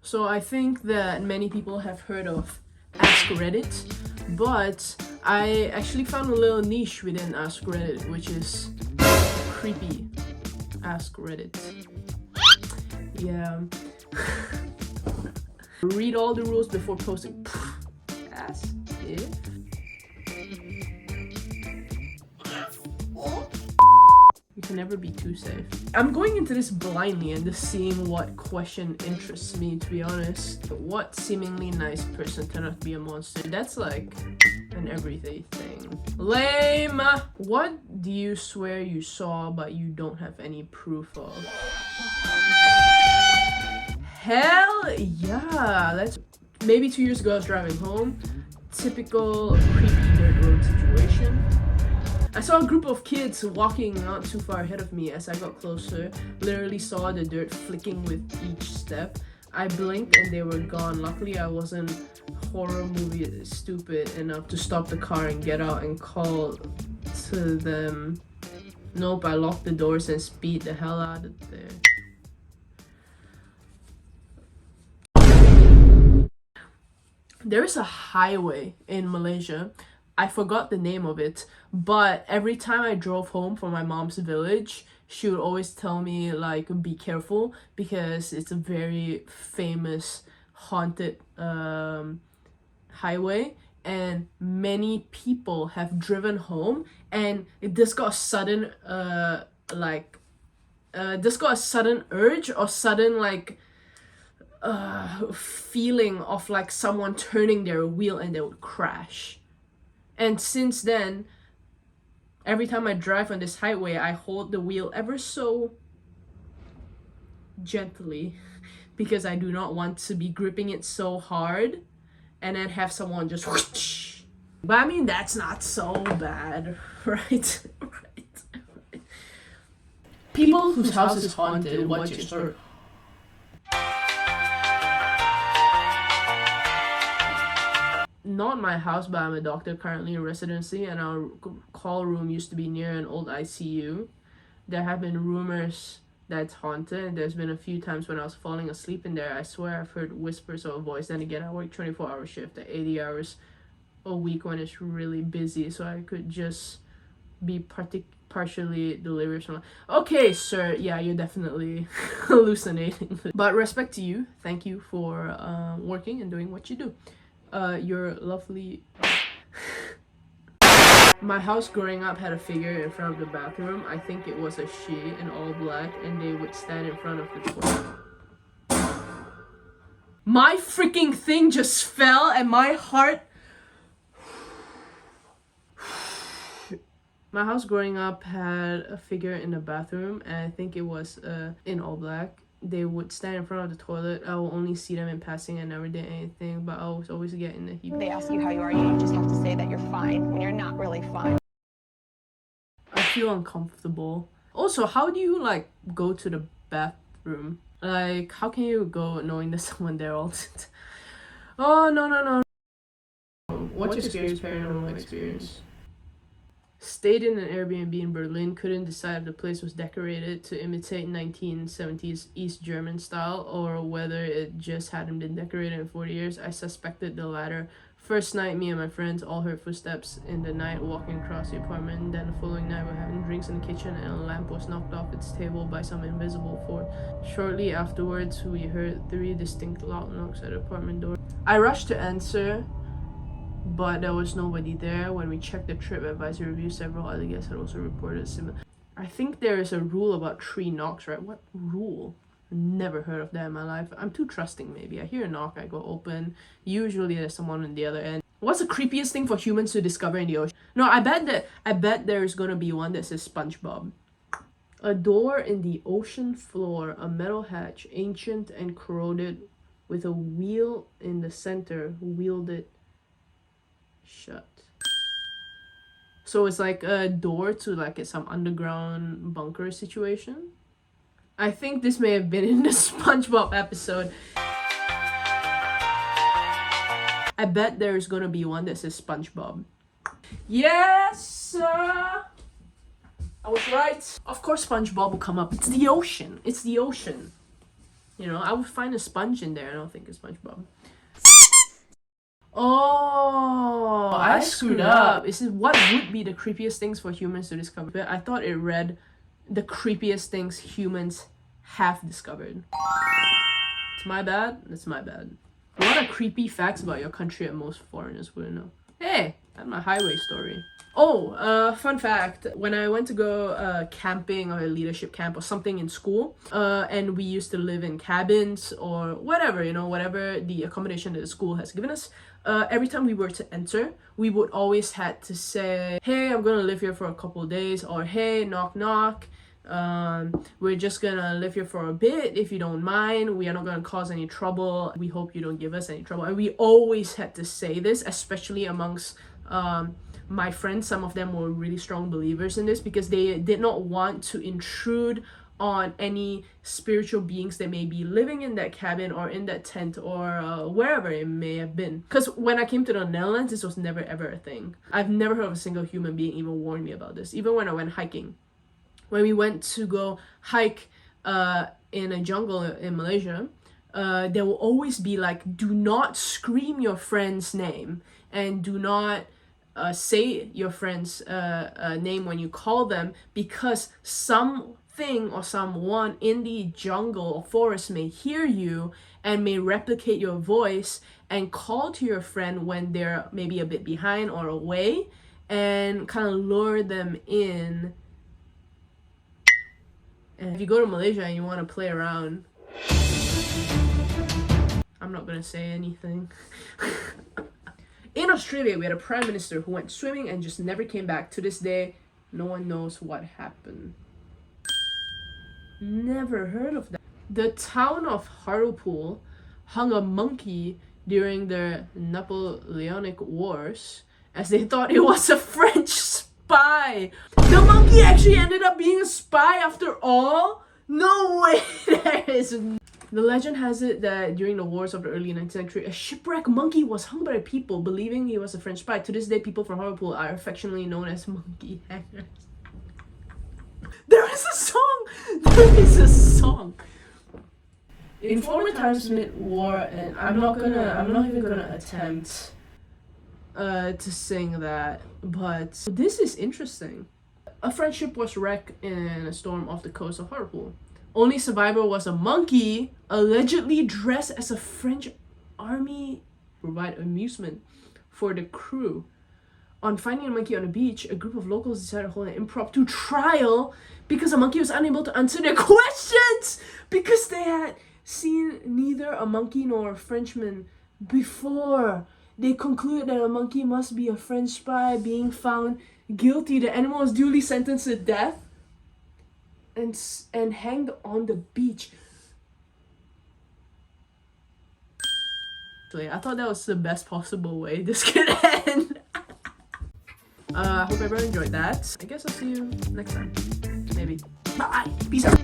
So I think that many people have heard of AskReddit, but I actually found a little niche within AskReddit, which is CreepyAskReddit. Yeah. Read all the rules before posting. As if. You can never be too safe. I'm going into this blindly and just seeing what question interests me, to be honest. What seemingly nice person turned out to be a monster? That's like an everyday thing. Lame! What do you swear you saw but you don't have any proof of? Hell yeah! Maybe 2 years ago I was driving home. Typical creepy dirt road situation. I saw a group of kids walking not too far ahead of me. As I got closer, literally saw the dirt flicking with each step. I blinked and they were gone. Luckily I wasn't horror movie stupid enough to stop the car and get out and call to them. Nope, I locked the doors and speed the hell out of there. There is a highway in Malaysia. I forgot the name of it, but every time I drove home from my mom's village, she would always tell me like be careful because it's a very famous haunted highway, and many people have driven home and it just got a sudden urge or sudden like feeling of like someone turning their wheel and they would crash. And since then, every time I drive on this highway, I hold the wheel ever so gently because I do not want to be gripping it so hard and then have someone just whoosh. But I mean, that's not so bad, right? People whose house is haunted, what's your story? Not my house, but I'm a doctor currently in residency, and our call room used to be near an old ICU. There have been rumors that it's haunted, and there's been a few times when I was falling asleep in there. I swear I've heard whispers of a voice. Then again, I work 24-hour shift at 80 hours a week when it's really busy, so I could just be partially delirious. Okay, sir, yeah, you're definitely hallucinating. But respect to you. Thank you for working and doing what you do. You're lovely. My house growing up had a figure in front of the bathroom. I think it was a she in all black, and they would stand in front of the toilet. My freaking thing just fell and my heart. My house growing up had a figure in the bathroom, and I think it was in all black. They would stand in front of the toilet. I will only see them in passing. I never did anything, but I was always getting the heat. They ask you how you are, you just have to say that you're fine when you're not really fine. I feel uncomfortable. Also, how do you like go to the bathroom? Like, how can you go knowing there's someone there all the time? Oh, no. What's your scariest paranormal experience? Stayed in an Airbnb in Berlin, couldn't decide if the place was decorated to imitate 1970s East German style or whether it just hadn't been decorated in 40 years. I suspected the latter. First night, me and my friends all heard footsteps in the night walking across the apartment. Then the following night, we're having drinks in the kitchen and a lamp was knocked off its table by some invisible force. Shortly afterwards, we heard 3 distinct loud knocks at the apartment door. I rushed to answer, but there was nobody there. When we checked the TripAdvisor review, several other guests had also reported similar. I think there is a rule about 3 knocks, right? What rule? Never heard of that in my life. I'm too trusting, maybe. I hear a knock, I go open. Usually there's someone on the other end. What's the creepiest thing for humans to discover in the ocean? No, I bet there's gonna be one that says SpongeBob. A door in the ocean floor, a metal hatch, ancient and corroded, with a wheel in the center, wielded shut. So it's like a door to like some underground bunker situation. I think this may have been in the SpongeBob episode. I bet there's gonna be one that says SpongeBob. Yes, sir! I was right. Of course SpongeBob will come up. It's the ocean. It's the ocean. You know, I would find a sponge in there. I don't think it's SpongeBob. Oh, I screwed up. This is what would be the creepiest things for humans to discover. But I thought it read the creepiest things humans have discovered. It's my bad. It's my bad. What are creepy facts about your country that most foreigners wouldn't know? Hey, that's my highway story. Oh, fun fact. When I went to go camping or a leadership camp or something in school, and we used to live in cabins or whatever, you know, whatever the accommodation that the school has given us, every time we were to enter, we would always had to say, hey, I'm gonna live here for a couple of days, or hey, knock knock. We're just gonna live here for a bit if you don't mind. We are not gonna cause any trouble. We hope you don't give us any trouble. And we always had to say this, especially amongst my friends. Some of them were really strong believers in this because they did not want to intrude on any spiritual beings that may be living in that cabin or in that tent or wherever it may have been. Because when I came to the Netherlands, this was never ever a thing. I've never heard of a single human being even warn me about this. Even when I went hiking. When we went to go hike in a jungle in Malaysia, there will always be like, do not scream your friend's name and do not say your friend's name when you call them, because something or someone in the jungle or forest may hear you and may replicate your voice and call to your friend when they're maybe a bit behind or away and kind of lure them in. And if you go to Malaysia and you want to play around, I'm not gonna say anything. In Australia, we had a prime minister who went swimming and just never came back. To this day, no one knows what happened. Never heard of that. The town of Hartlepool hung a monkey during the Napoleonic Wars as they thought it was a French spy. The monkey actually ended up being a spy after all? No way! There is. The legend has it that during the wars of the early 19th century, a shipwrecked monkey was hung by people believing he was a French spy. To this day, people from Hartlepool are affectionately known as monkey hangers. There is a song! There is a song! In former times mid-war, and I'm not even gonna attempt to sing that, but this is interesting. A French ship was wrecked in a storm off the coast of Hartlepool. Only survivor was a monkey, allegedly dressed as a French army to provide amusement for the crew. On finding a monkey on the beach, a group of locals decided to hold an impromptu trial because a monkey was unable to answer their questions because they had seen neither a monkey nor a Frenchman before. They concluded that a monkey must be a French spy. Being found guilty, the animal was duly sentenced to death and hanged on the beach. I thought that was the best possible way this could end. I hope everyone enjoyed that. I guess I'll see you next time. Maybe. Bye! Peace out!